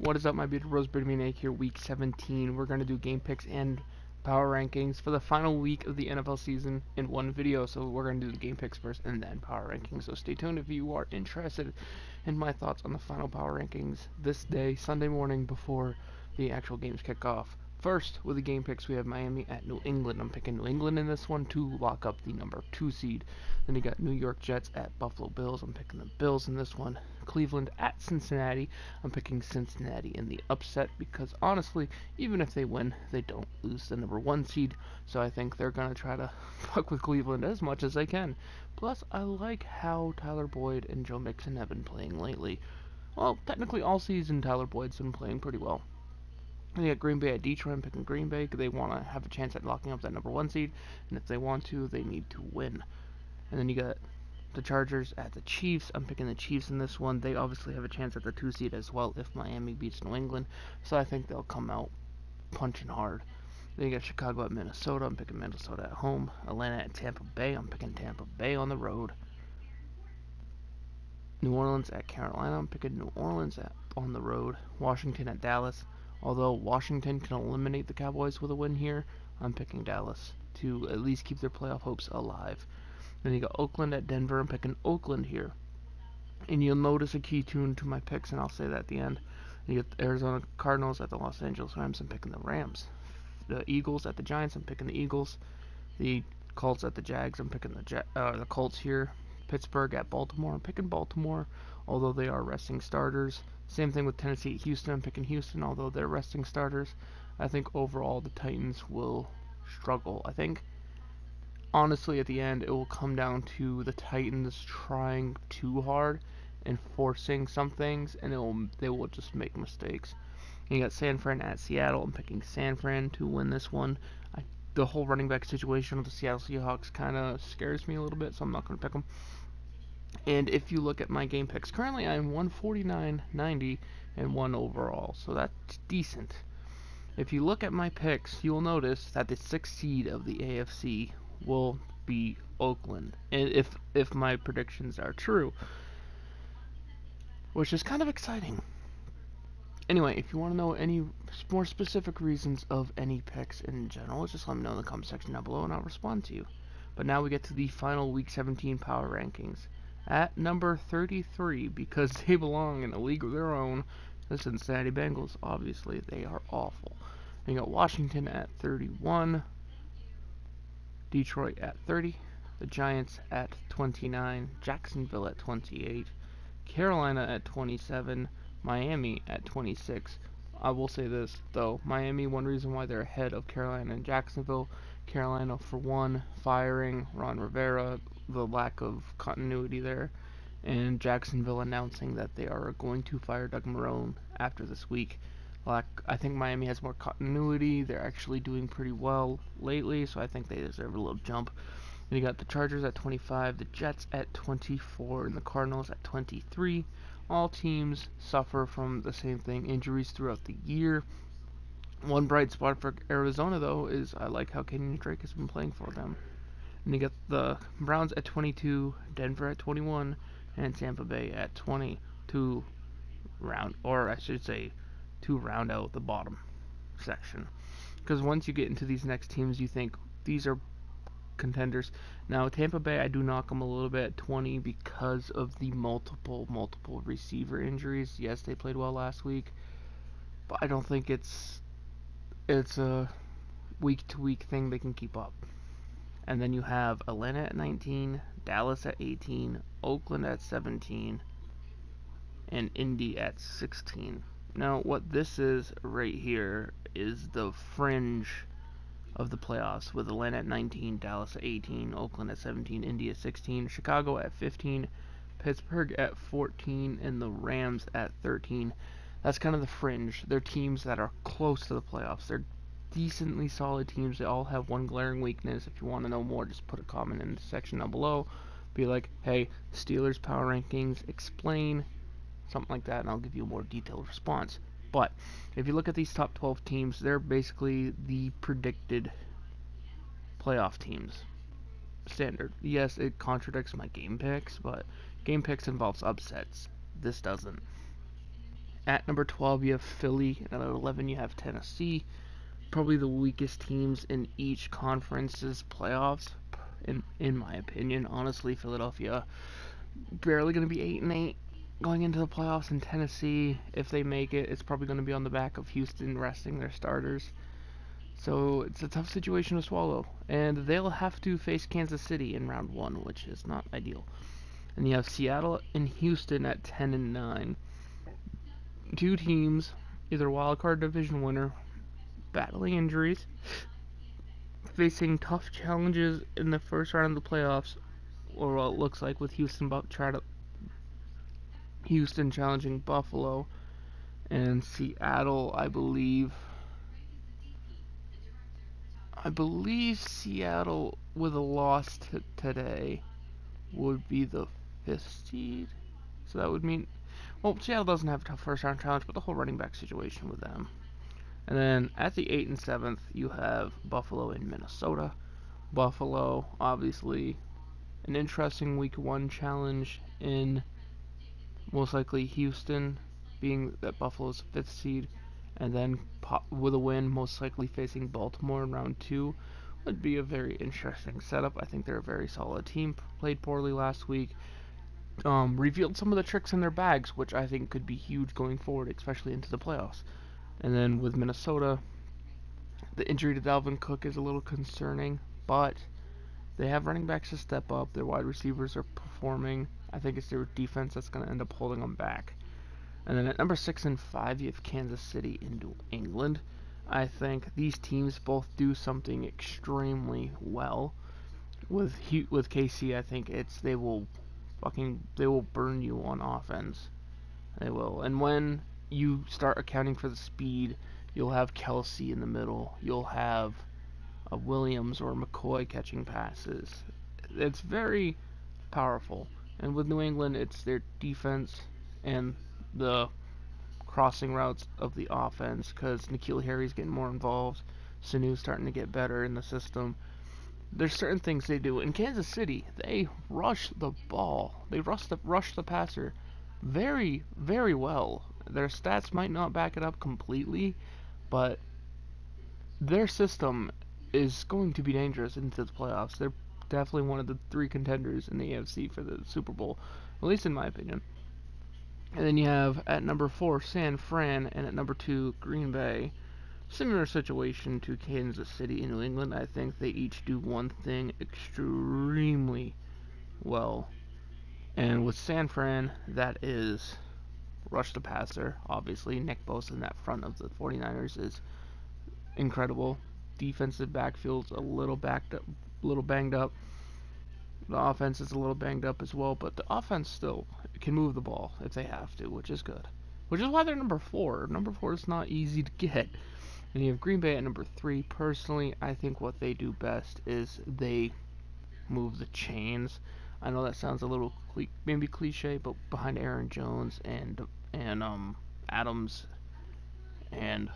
What is up, my beautiful Rosebeard Maine-iac here, week 17. We're going to do game picks and power rankings for the final week of the NFL season in one video. So we're going to do the game picks first and then power rankings. So stay tuned if you are interested in my thoughts on the final power rankings this day, Sunday morning, before the actual games kick off. First, with the game picks, we have Miami at New England. I'm picking New England in this one to lock up the number 2 seed. Then you got New York Jets at Buffalo Bills. I'm picking the Bills in this one. Cleveland at Cincinnati. I'm picking Cincinnati in the upset because, honestly, even if they win, they don't lose the number 1 seed. So I think they're going to try to fuck with Cleveland as much as they can. Plus, I like how Tyler Boyd and Joe Mixon have been playing lately. Well, technically all season, Tyler Boyd's been playing pretty well. And you got Green Bay at Detroit. I'm picking Green Bay because they want to have a chance at locking up that number 1 seed. And if they want to, they need to win. And then you got the Chargers at the Chiefs. I'm picking the Chiefs in this one. They obviously have a chance at the 2 seed as well if Miami beats New England. So I think they'll come out punching hard. Then you got Chicago at Minnesota. I'm picking Minnesota at home. Atlanta at Tampa Bay. I'm picking Tampa Bay on the road. New Orleans at Carolina. I'm picking New Orleans on the road. Washington at Dallas. Although Washington can eliminate the Cowboys with a win here, I'm picking Dallas to at least keep their playoff hopes alive. Then you got Oakland at Denver. I'm picking Oakland here. And you'll notice a key tune to my picks, and I'll say that at the end. You got the Arizona Cardinals at the Los Angeles Rams. I'm picking the Rams. The Eagles at the Giants. I'm picking the Eagles. The Colts at the Jags. I'm picking the Colts here. Pittsburgh at Baltimore. I'm picking Baltimore, although they are resting starters. Same thing with Tennessee at Houston. I'm picking Houston, although they're resting starters. I think overall the Titans will struggle. I think, honestly, at the end, it will come down to the Titans trying too hard and forcing some things, and they will just make mistakes. And you got San Fran at Seattle. I'm picking San Fran to win this one. The whole running back situation with the Seattle Seahawks kind of scares me a little bit, so I'm not going to pick them. And if you look at my game picks, currently I'm 149.90 and 1 overall, so that's decent. If you look at my picks, you'll notice that the 6th seed of the AFC will be Oakland, and if my predictions are true, which is kind of exciting. Anyway, if you want to know any more specific reasons of any picks in general, just let me know in the comment section down below and I'll respond to you. But now we get to the final Week 17 power rankings. At number 33, because they belong in a league of their own, the Cincinnati Bengals. Obviously, they are awful. And you got Washington at 31, Detroit at 30, the Giants at 29, Jacksonville at 28, Carolina at 27, Miami at 26. I will say this, though. Miami, one reason why they're ahead of Carolina and Jacksonville. Carolina, for one, firing Ron Rivera, the lack of continuity there. And Jacksonville announcing that they are going to fire Doug Marrone after this week. I think Miami has more continuity. They're actually doing pretty well lately, so I think they deserve a little jump. And you got the Chargers at 25, the Jets at 24, and the Cardinals at 23. All teams suffer from the same thing, injuries throughout the year. One bright spot for Arizona, though, is I like how Kenyon Drake has been playing for them. And you got the Browns at 22, Denver at 21, and Tampa Bay at 20 to round out the bottom section. Because once you get into these next teams, you think these are contenders. Now, Tampa Bay, I do knock them a little bit at 20 because of the multiple receiver injuries. Yes, they played well last week, but I don't think it's a week-to-week thing they can keep up. And then you have Atlanta at 19, Dallas at 18, Oakland at 17, and Indy at 16. Now, what this is right here is the fringe of the playoffs, with Atlanta at 19, Dallas at 18, Oakland at 17, Indy at 16, Chicago at 15, Pittsburgh at 14, and the Rams at 13. That's kind of the fringe. They're teams that are close to the playoffs. They're decently solid teams. They all have one glaring weakness. If you want to know more, just put a comment in the section down below. Be like, hey, Steelers power rankings, explain, something like that, and I'll give you a more detailed response. But if you look at these top 12 teams, they're basically the predicted playoff teams. Standard. Yes, it contradicts my game picks, but game picks involves upsets. This doesn't. At number 12, you have Philly. And at 11, you have Tennessee. Probably the weakest teams in each conference's playoffs, in my opinion. Honestly, Philadelphia barely going to be 8-8 going into the playoffs, and Tennessee, if they make it, it's probably going to be on the back of Houston resting their starters. So it's a tough situation to swallow, and they'll have to face Kansas City in round one, which is not ideal. And you have Seattle and Houston at 10-9. Two teams, either wildcard division winner, battling injuries, facing tough challenges in the first round of the playoffs, or what it looks like with Houston challenging Buffalo, and Seattle, I believe Seattle with a loss today would be the 5th seed. So that would mean, well, Seattle doesn't have a tough first round challenge, but the whole running back situation with them. And then at the 8th and 7th, you have Buffalo and Minnesota. Buffalo, obviously, an interesting week 1 challenge in most likely Houston, being that Buffalo's 5th seed, and then with a win, most likely facing Baltimore in round 2, would be a very interesting setup. I think they're a very solid team. Played poorly last week. Revealed some of the tricks in their bags, which I think could be huge going forward, especially into the playoffs. And then with Minnesota, the injury to Dalvin Cook is a little concerning, but they have running backs to step up. Their wide receivers are performing. I think it's their defense that's going to end up holding them back. And then at number 6 and 5, you have Kansas City and New England. I think these teams both do something extremely well. With KC, I think they will burn you on offense. They will. And when you start accounting for the speed, you'll have Kelsey in the middle. You'll have Williams or McCoy catching passes. It's very powerful. And with New England, it's their defense and the crossing routes of the offense, because N'Keal Harry's getting more involved. Sanu's starting to get better in the system. There's certain things they do. In Kansas City, they rush the ball. They rush the passer very, very well. Their stats might not back it up completely, but their system is going to be dangerous into the playoffs. They're definitely one of the 3 contenders in the AFC for the Super Bowl, at least in my opinion. And then you have at number 4 San Fran, and at number 2 Green Bay. Similar situation to Kansas City and New England. I think they each do one thing extremely well. And with San Fran, that is rush the passer. Obviously, Nick Bosa in that front of the 49ers is incredible. Defensive backfield's a little banged up. The offense is a little banged up as well, but the offense still can move the ball if they have to, which is good. Which is why they're number 4. Number 4 is not easy to get. And you have Green Bay at number 3. Personally, I think what they do best is they move the chains. I know that sounds a little maybe cliche, but behind Aaron Jones and Adams and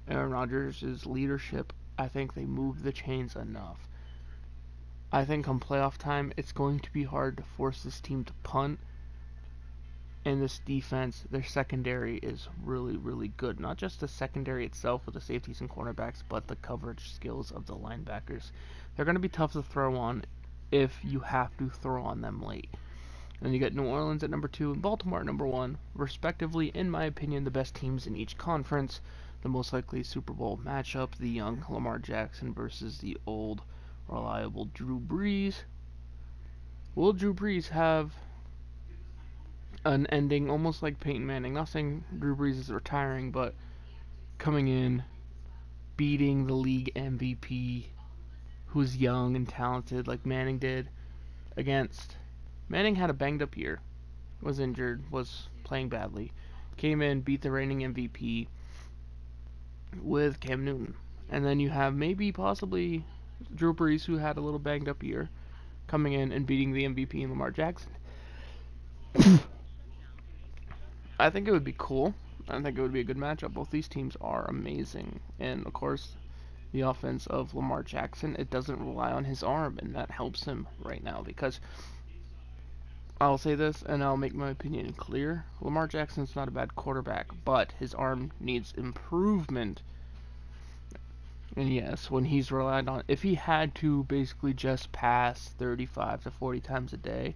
Aaron Rodgers' leadership, I think they move the chains enough. I think come playoff time, it's going to be hard to force this team to punt. And this defense, their secondary is really, really good. Not just the secondary itself with the safeties and cornerbacks, but the coverage skills of the linebackers. They're going to be tough to throw on if you have to throw on them late. And you get New Orleans at number 2 and Baltimore at number 1, respectively, in my opinion, the best teams in each conference. The most likely Super Bowl matchup, the young Lamar Jackson versus the old, reliable Drew Brees. Will Drew Brees have an ending almost like Peyton Manning? Not saying Drew Brees is retiring, but coming in, beating the league MVP, who's young and talented like Manning did, against... Manning had a banged up year, was injured, was playing badly, came in, beat the reigning MVP with Cam Newton. And then you have maybe possibly Drew Brees, who had a little banged up year, coming in and beating the MVP and Lamar Jackson. I think it would be cool. I think it would be a good matchup. Both these teams are amazing. And, of course, the offense of Lamar Jackson, it doesn't rely on his arm, and that helps him right now because I'll say this, and I'll make my opinion clear. Lamar Jackson's not a bad quarterback, but his arm needs improvement. And yes, when he's relied on, if he had to basically just pass 35 to 40 times a day,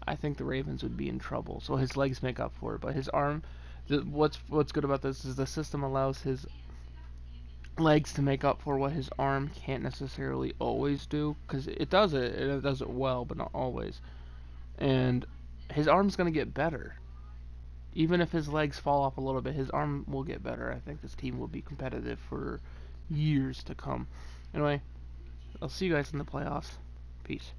I think the Ravens would be in trouble. So his legs make up for it, but his arm, what's good about this is the system allows his legs to make up for what his arm can't necessarily always do, because it does it, and it does it well, but not always. And his arm's going to get better. Even if his legs fall off a little bit, his arm will get better. I think this team will be competitive for years to come. Anyway, I'll see you guys in the playoffs. Peace.